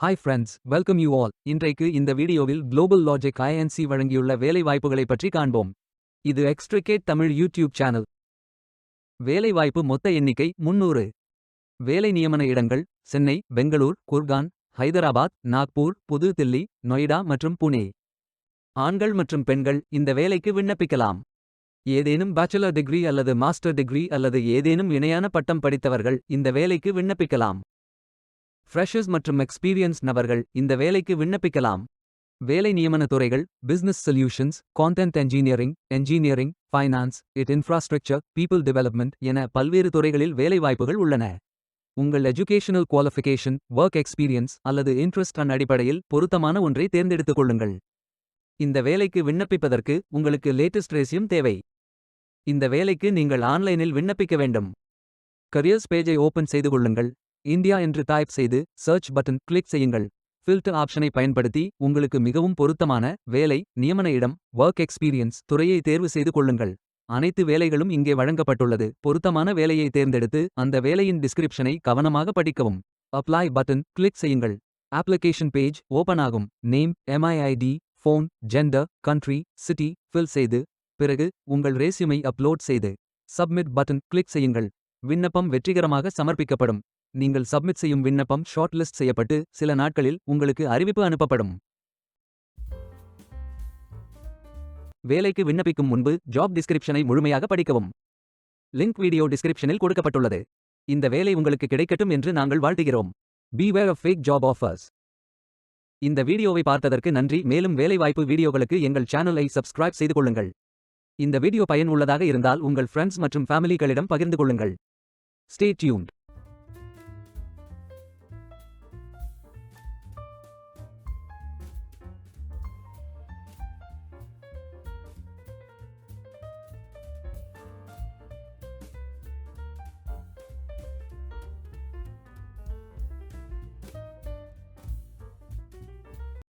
Hi friends, welcome you all. இன்றைக்கு இந்த வீடியோவில் குளோபல் லாஜிக் ஐஎன்சி வழங்கியுள்ள வேலைவாய்ப்புகளை பற்றி காண்போம். இது எக்ஸ்ட்ரிகேட் தமிழ் யூடியூப் சேனல். வேலைவாய்ப்பு மொத்த எண்ணிக்கை 300. வேலை நியமன இடங்கள் சென்னை, பெங்களூர், குர்கான், ஹைதராபாத், நாக்பூர், புது தில்லி, நொய்டா மற்றும் புனே. ஆண்கள் மற்றும் பெண்கள் இந்த வேலைக்கு விண்ணப்பிக்கலாம். ஏதேனும் பேச்சுலர் டிகிரி அல்லது மாஸ்டர் டிகிரி அல்லது ஏதேனும் இணையான பட்டம் படித்தவர்கள் இந்த வேலைக்கு விண்ணப்பிக்கலாம். ஃப்ரெஷர்ஸ் மற்றும் எக்ஸ்பீரியன்ஸ் நபர்கள் இந்த வேலைக்கு விண்ணப்பிக்கலாம். வேலை நியமன துறைகள் business solutions, content engineering, finance, infrastructure, people development என பல்வேறு துறைகளில் வேலைவாய்ப்புகள் உள்ளன. உங்கள் எஜுகேஷனல் குவாலிஃபிகேஷன், ஒர்க் எக்ஸ்பீரியன்ஸ் அல்லது இன்ட்ரெஸ்ட் அடிப்படையில் பொருத்தமான ஒன்றை தேர்ந்தெடுத்துக் கொள்ளுங்கள். இந்த வேலைக்கு விண்ணப்பிப்பதற்கு உங்களுக்கு லேட்டஸ்ட் ரெஸ்யூம் தேவை. இந்த வேலைக்கு நீங்கள் ஆன்லைனில் விண்ணப்பிக்க வேண்டும். கரியர்ஸ் பேஜை ஓபன் செய்து கொள்ளுங்கள். இந்தியா என்று டைப் செய்து சர்ச் பட்டன் கிளிக் செய்யுங்கள். ஃபில்டர் ஆப்ஷனை பயன்படுத்தி உங்களுக்கு மிகவும் பொருத்தமான வேலை, நியமன இடம், ஒர்க் எக்ஸ்பீரியன்ஸ் துறையை தேர்வு செய்து கொள்ளுங்கள். அனைத்து வேலைகளும் இங்கே வழங்கப்பட்டுள்ளது. பொருத்தமான வேலையை தேர்ந்தெடுத்து அந்த வேலையின் டிஸ்கிரிப்ஷனை கவனமாக படிக்கவும். அப்ளை பட்டன் கிளிக் செய்யுங்கள். அப்ளிகேஷன் பேஜ் ஓபன் ஆகும். Name, email ID, phone, gender, country, city fill செய்து பிறகு உங்கள் ரெஸ்யூமை அப்லோட் செய்து சப்மிட் பட்டன் கிளிக் செய்யுங்கள். விண்ணப்பம் வெற்றிகரமாக சமர்ப்பிக்கப்படும். நீங்கள் சப்மிட் செய்யும் விண்ணப்பம் ஷார்ட் லிஸ்ட் செய்யப்பட்டு சில நாட்களில் உங்களுக்கு அறிவிப்பு அனுப்பப்படும். வேலைக்கு விண்ணப்பிக்கும் முன்பு ஜாப் டிஸ்கிரிப்ஷனை முழுமையாக படிக்கவும். லிங்க் வீடியோ டிஸ்கிரிப்ஷனில் கொடுக்கப்பட்டுள்ளது. இந்த வேலை உங்களுக்கு கிடைக்கட்டும் என்று நாங்கள் வாழ்த்துகிறோம். Beware of fake job offers. இந்த வீடியோவை பார்த்ததற்கு நன்றி. மேலும் வேலைவாய்ப்பு வீடியோகளுக்கு எங்கள் சேனலை சப்ஸ்கிரைப் செய்து கொள்ளுங்கள். இந்த வீடியோ பயன் உள்ளதாக இருந்தால் உங்கள் ஃப்ரெண்ட்ஸ் மற்றும் ஃபேமிலிகளிடம் பகிர்ந்து கொள்ளுங்கள். Stay tuned.